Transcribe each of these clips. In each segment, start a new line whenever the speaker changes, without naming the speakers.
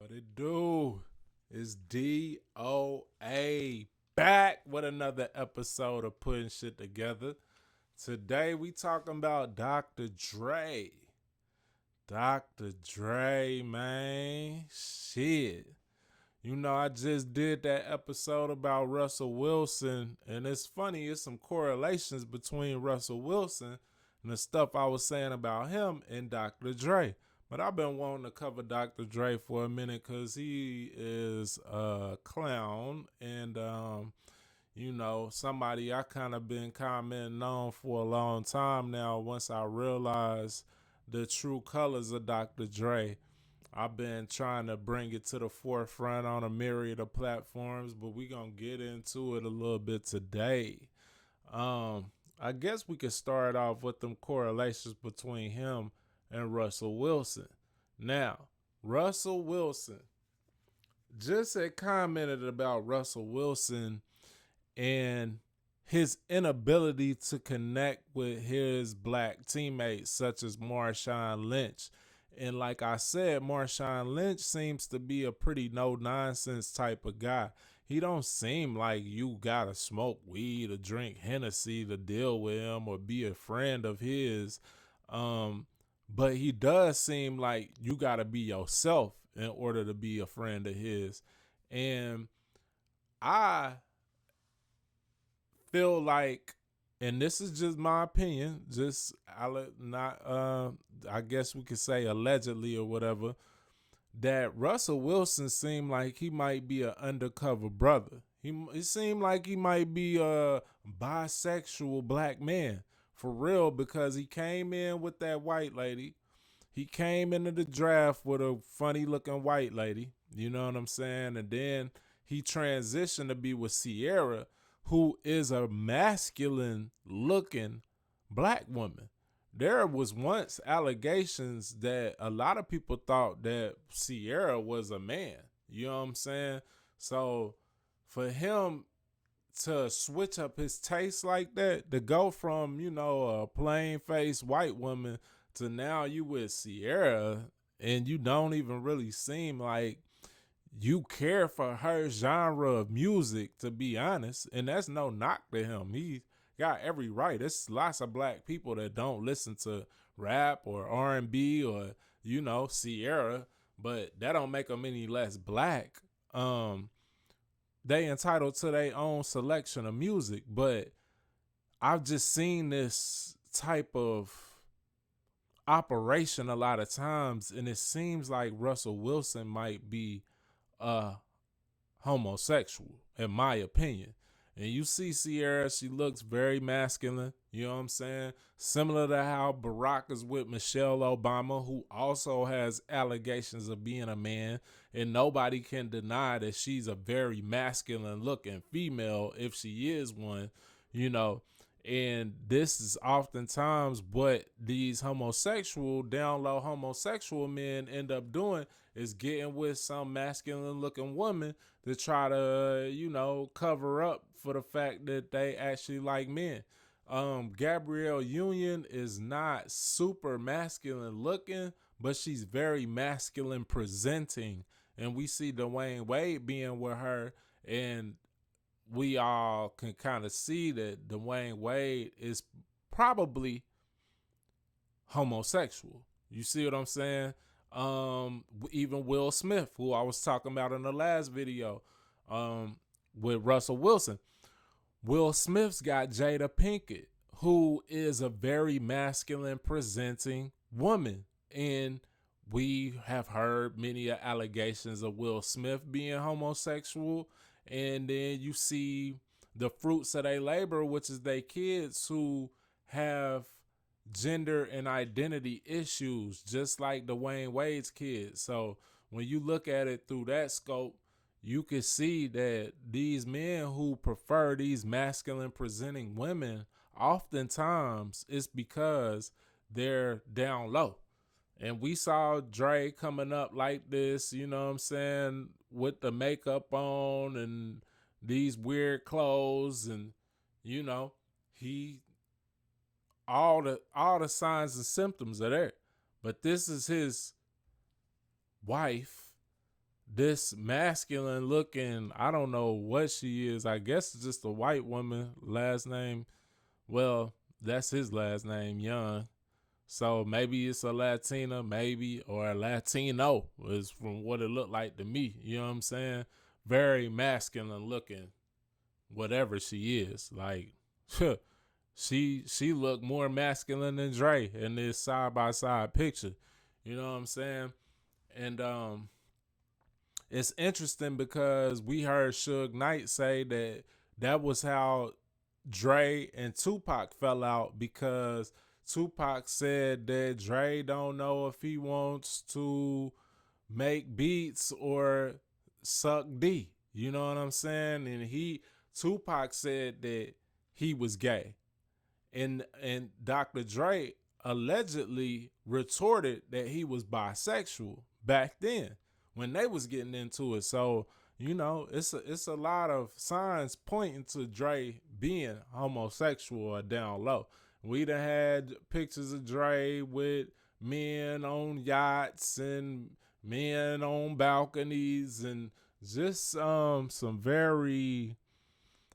What it do? It's DOA back with another episode of Putting Shit Together. Today we talking about Dr. Dre. Dr. Dre, man. Shit. You know, I just did that episode about Russell Wilson, and it's funny, it's some correlations between Russell Wilson and the stuff I was saying about him and Dr. Dre. But I've been wanting to cover Dr. Dre for a minute because he is a clown and, somebody I kind of been commenting on for a long time now once I realized the true colors of Dr. Dre. I've been trying to bring it to the forefront on a myriad of platforms, but we're going to get into it a little bit today. I guess we could start off with them correlations between him and Russell Wilson. Now, Russell Wilson just had commented about Russell Wilson and his inability to connect with his black teammates, such as Marshawn Lynch. And like I said, Marshawn Lynch seems to be a pretty no-nonsense type of guy. He don't seem like you gotta smoke weed or drink Hennessy to deal with him or be a friend of his. But he does seem like you gotta be yourself in order to be a friend of his. And I feel like, and this is just my opinion, I guess we could say allegedly or whatever, that Russell Wilson seemed like he might be an undercover brother. He seemed like he might be a bisexual black man for real, because he came in with that white lady. He came into the draft with a funny looking white lady, you know what I'm saying? And then he transitioned to be with Sierra, who is a masculine looking black woman. There was once allegations that a lot of people thought that Sierra was a man. You know what I'm saying? So for him to switch up his taste like that, to go from, a plain faced white woman to now you with Sierra, and you don't even really seem like you care for her genre of music, to be honest. And that's no knock to him. He got every right. There's lots of black people that don't listen to rap or R&B or, Sierra, but that don't make them any less black. They entitled to their own selection of music, but I've just seen this type of operation a lot of times, and it seems like Russell Wilson might be homosexual, in my opinion. And you see Sierra, she looks very masculine, you know what I'm saying? Similar to how Barack is with Michelle Obama, who also has allegations of being a man, and nobody can deny that she's a very masculine looking female if she is one, And this is oftentimes what these down low homosexual men end up doing, is getting with some masculine looking woman to try to, cover up for the fact that they actually like men. Gabrielle Union is not super masculine looking, but she's very masculine presenting. And we see Dwayne Wade being with her, and we all can kind of see that Dwayne Wade is probably homosexual. You see what I'm saying? Even Will Smith, who I was talking about in the last video, with Russell Wilson. Will Smith's got Jada Pinkett, who is a very masculine presenting woman. And we have heard many allegations of Will Smith being homosexual. And then you see the fruits of their labor, which is their kids who have gender and identity issues, just like Dwayne Wade's kids. So when you look at it through that scope, you can see that these men who prefer these masculine presenting women, oftentimes it's because they're down low. And we saw Dre coming up like this, you know what I'm saying, with the makeup on and these weird clothes, and he all the signs and symptoms are there. But this is his wife this masculine looking, I don't know what she is. I guess it's just a white woman, last name. Well, that's his last name, Young. So maybe it's a Latina, maybe, or a Latino is from what it looked like to me. You know what I'm saying? Very masculine looking, whatever she is. Like, she looked more masculine than Dre in this side by side picture. You know what I'm saying? And it's interesting because we heard Suge Knight say that that was how Dre and Tupac fell out, because Tupac said that Dre don't know if he wants to make beats or suck D. You know what I'm saying? And Tupac said that he was gay. And Dr. Dre allegedly retorted that he was bisexual back then when they was getting into it. So, it's a lot of signs pointing to Dre being homosexual or down low. We done had pictures of Dre with men on yachts and men on balconies, and just some very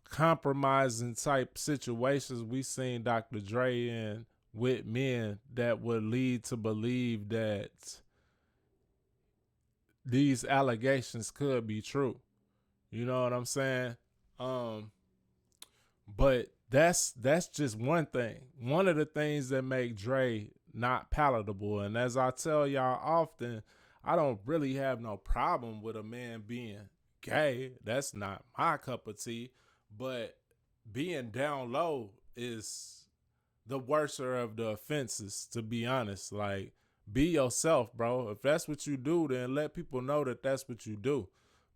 compromising type situations we seen Dr. Dre in with men that would lead to believe that these allegations could be true. You know what I'm saying? Um, but that's just one thing. One of the things that make Dre not palatable. And as I tell y'all often, I don't really have no problem with a man being gay. That's not my cup of tea. But being down low is the worser of the offenses, to be honest. Like, be yourself, bro. If that's what you do, then let people know that that's what you do.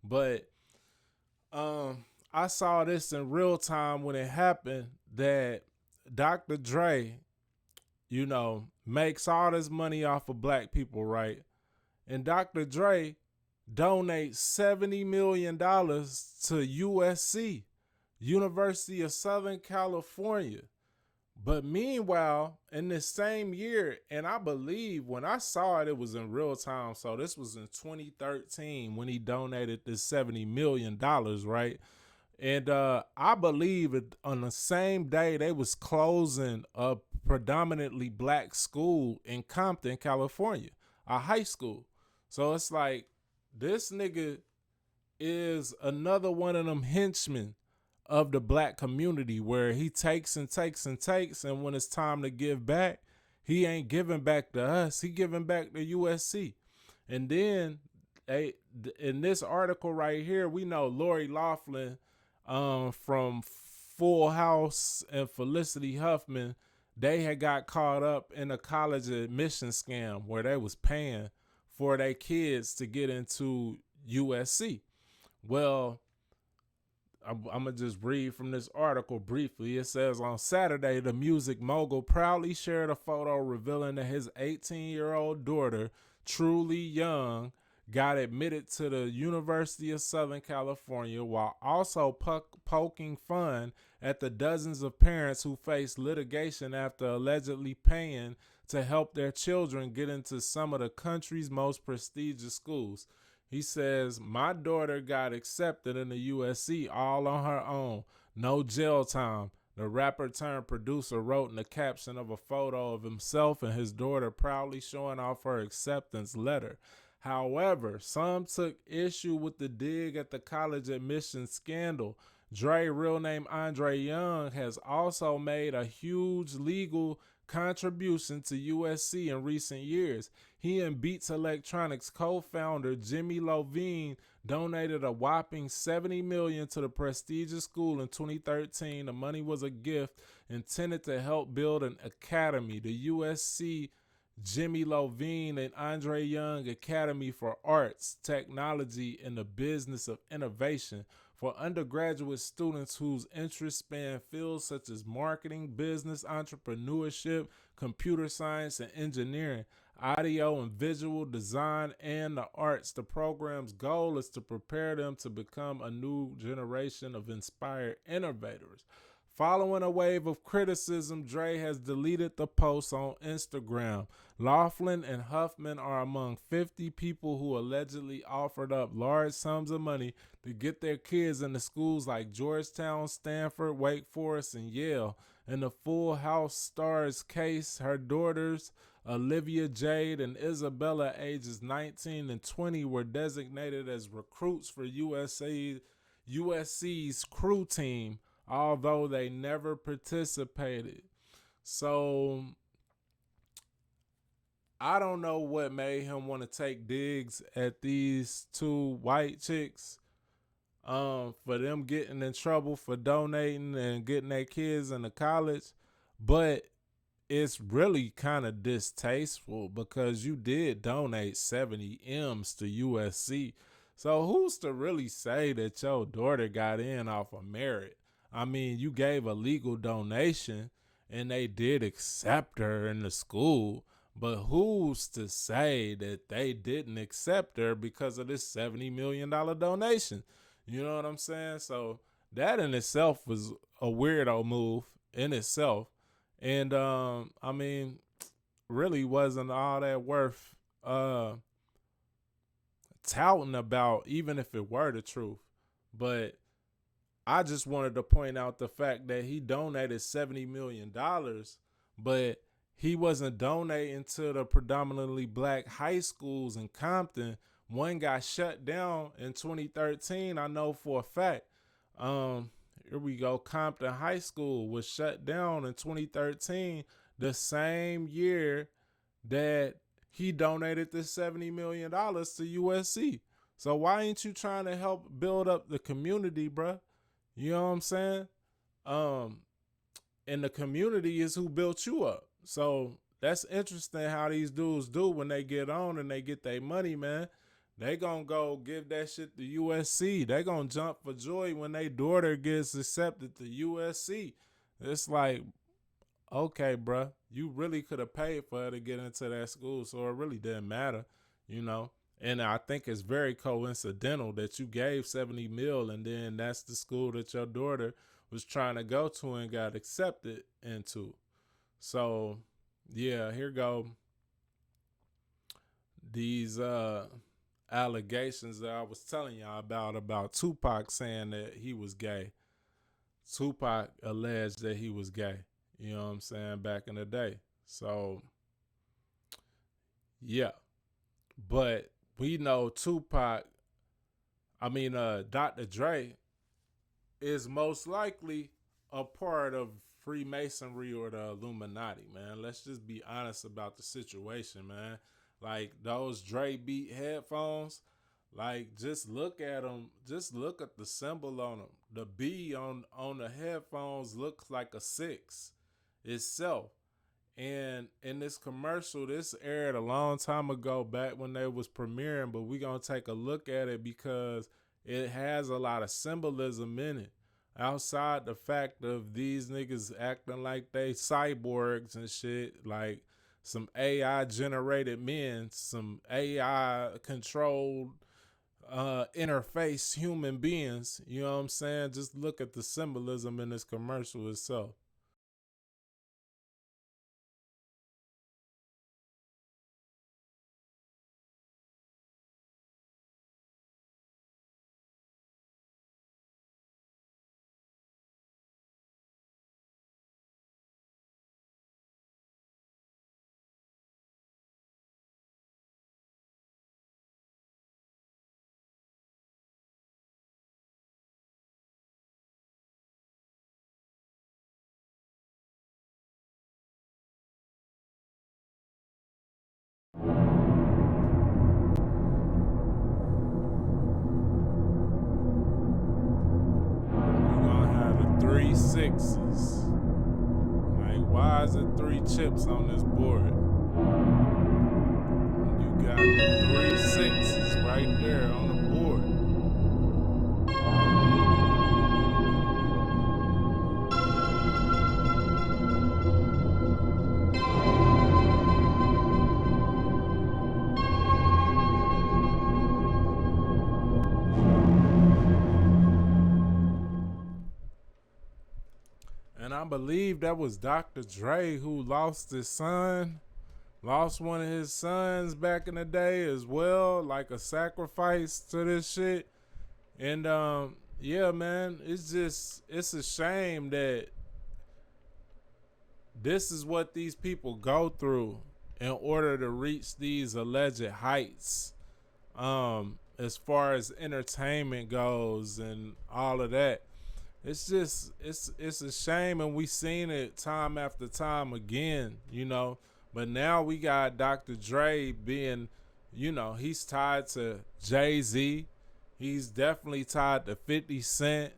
But I saw this in real time when it happened, that Dr. Dre, makes all this money off of black people, right? And Dr. Dre donates $70 million to USC, University of Southern California. But meanwhile, in this same year, and I believe when I saw it, it was in real time. So this was in 2013 when he donated this $70 million, right? And I believe on the same day they was closing a predominantly black school in Compton, California, a high school. So it's like, this nigga is another one of them henchmen of the black community, where he takes and takes and takes, and when it's time to give back, he ain't giving back to us. He giving back to USC. And then in this article right here, we know Lori Loughlin from Full House and Felicity Huffman, they had got caught up in a college admission scam where they was paying for their kids to get into USC. Well, I'm going to just read from this article briefly. It says, on Saturday, the music mogul proudly shared a photo revealing that his 18-year-old daughter, Truly Young, got admitted to the University of Southern California, while also poking fun at the dozens of parents who faced litigation after allegedly paying to help their children get into some of the country's most prestigious schools. He says, my daughter got accepted in the USC all on her own. No jail time. The rapper turned producer wrote in the caption of a photo of himself and his daughter proudly showing off her acceptance letter. However, some took issue with the dig at the college admissions scandal. Dre, real name Andre Young, has also made a huge legal contribution to USC in recent years. He and Beats Electronics co-founder Jimmy Iovine donated a whopping $70 million to the prestigious school in 2013. The money was a gift intended to help build an academy, the USC Jimmy Iovine and Andre Young Academy for Arts, Technology, and the Business of Innovation, for undergraduate students whose interests span fields such as marketing, business, entrepreneurship, computer science, and engineering, audio and visual design, and the arts. The program's goal is to prepare them to become a new generation of inspired innovators. Following a wave of criticism, Dre has deleted the post on Instagram. Laughlin and Huffman are among 50 people who allegedly offered up large sums of money to get their kids into schools like Georgetown, Stanford, Wake Forest, and Yale. In the Full House star's case, her daughters, Olivia Jade and Isabella, ages 19 and 20, were designated as recruits for USC's crew team, although they never participated. So I don't know what made him want to take digs at these two white chicks, for them getting in trouble for donating and getting their kids into college. But it's really kind of distasteful because you did donate 70 M's to USC. So who's to really say that your daughter got in off of merit? I mean, you gave a legal donation and they did accept her in the school, but who's to say that they didn't accept her because of this $70 million donation? You know what I'm saying? So that in itself was a weirdo move in itself. And I mean, really wasn't all that worth touting about, even if it were the truth. But I just wanted to point out the fact that he donated $70 million, but he wasn't donating to the predominantly black high schools in Compton. One got shut down in 2013, I know for a fact. Here we go. Compton High School was shut down in 2013, the same year that he donated the $70 million to USC. So why ain't you trying to help build up the community, bruh? You know what I'm saying? And the community is who built you up. So that's interesting how these dudes do when they get on and they get their money, man. They gonna go give that shit to USC. They gonna jump for joy when their daughter gets accepted to USC. It's like, okay, bruh, you really could have paid for her to get into that school, so it really didn't matter, you know. And I think it's very coincidental that you gave 70 mil and then that's the school that your daughter was trying to go to and got accepted into. So, yeah, here go these allegations that I was telling y'all about Tupac saying that he was gay. Tupac alleged that he was gay, you know what I'm saying, back in the day. So, yeah. But we know Dr. Dre is most likely a part of Freemasonry or the Illuminati, man. Let's just be honest about the situation, man. Like those Dre Beat headphones, like just look at them. Just look at the symbol on them. The B on the headphones looks like a 6 itself. And in this commercial, this aired a long time ago, back when they was premiering, but we gonna take a look at it because it has a lot of symbolism in it. Outside the fact of these niggas acting like they cyborgs and shit, like some AI generated men, some AI controlled interface human beings, you know what I'm saying? Just look at the symbolism in this commercial itself. You're gonna have the 3 6s. Like, why is it 3 chips on this board? You got the 3 6s right there on the board. I believe that was Dr. Dre who lost his son, lost one of his sons back in the day as well, like a sacrifice to this shit. And yeah, man, it's a shame that this is what these people go through in order to reach these alleged heights. As far as entertainment goes and all of that. It's just it's a shame, and we seen it time after time again, But now we got Dr. Dre being, he's tied to Jay-Z. He's definitely tied to 50 Cent,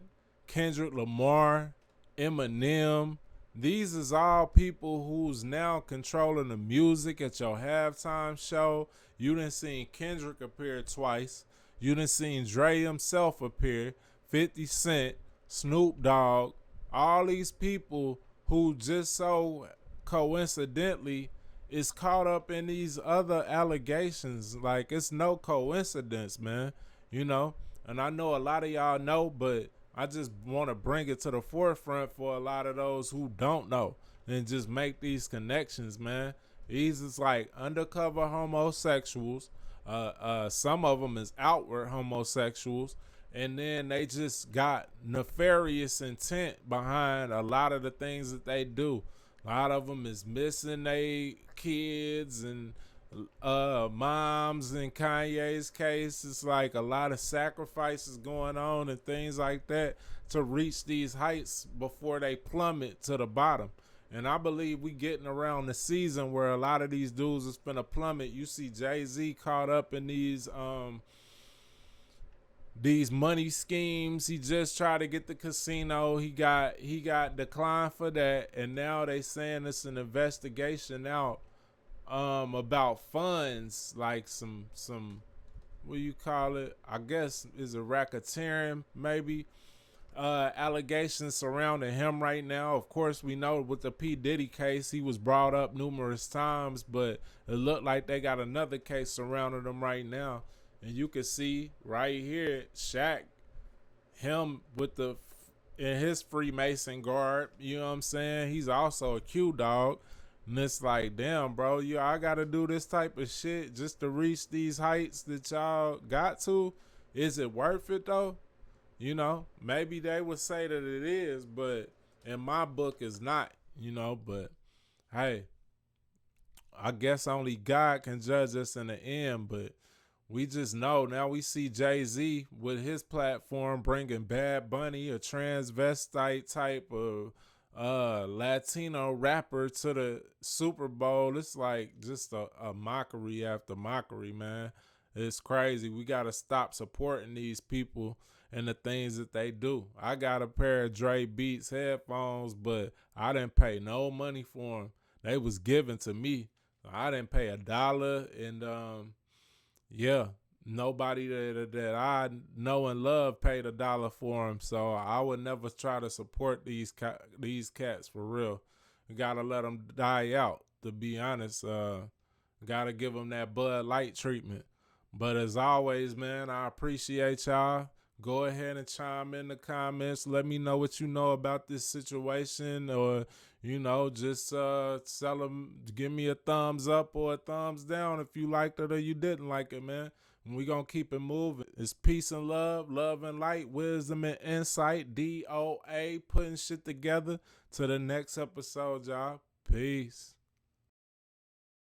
Kendrick Lamar, Eminem. These is all people who's now controlling the music at your halftime show. You done seen Kendrick appear twice. You done seen Dre himself appear. 50 Cent, Snoop Dogg, all these people who just so coincidentally is caught up in these other allegations. Like, it's no coincidence, man, And I know a lot of y'all know, but I just want to bring it to the forefront for a lot of those who don't know and just make these connections, man. These is like undercover homosexuals. Some of them is outward homosexuals. And then they just got nefarious intent behind a lot of the things that they do. A lot of them is missing their kids and moms. In Kanye's case, it's like a lot of sacrifices going on and things like that to reach these heights before they plummet to the bottom. And I believe we getting around the season where a lot of these dudes is finna plummet. You see Jay-Z caught up in these money schemes. He just tried to get the casino. He got declined for that, and now they saying it's an investigation out about funds, like some what do you call it? I guess is a racketeering maybe. Allegations surrounding him right now. Of course, we know with the P. Diddy case, he was brought up numerous times, but it looked like they got another case surrounding him right now. And you can see right here, Shaq, him in his Freemason garb, you know what I'm saying? He's also a Q dog. And it's like, damn, bro, I got to do this type of shit just to reach these heights that y'all got to. Is it worth it, though? Maybe they would say that it is, but in my book, it's not, But, hey, I guess only God can judge us in the end, but we just know now we see Jay-Z with his platform bringing Bad Bunny, a transvestite type of Latino rapper, to the Super Bowl. It's like just a mockery after mockery, man. It's crazy. We got to stop supporting these people and the things that they do. I got a pair of Dre Beats headphones, but I didn't pay no money for them. They was given to me. I didn't pay $1, and yeah, nobody that I know and love paid $1 for them. So I would never try to support these cats for real. You gotta let them die out. To be honest, gotta give them that Bud Light treatment. But as always, man, I appreciate y'all. Go ahead and chime in the comments. Let me know what you know about this situation, or just tell them, give me a thumbs up or a thumbs down if you liked it or you didn't like it, man. And we gonna keep it moving. It's peace and love and light, wisdom and insight. DOA, putting shit together. To the next episode, y'all. Peace.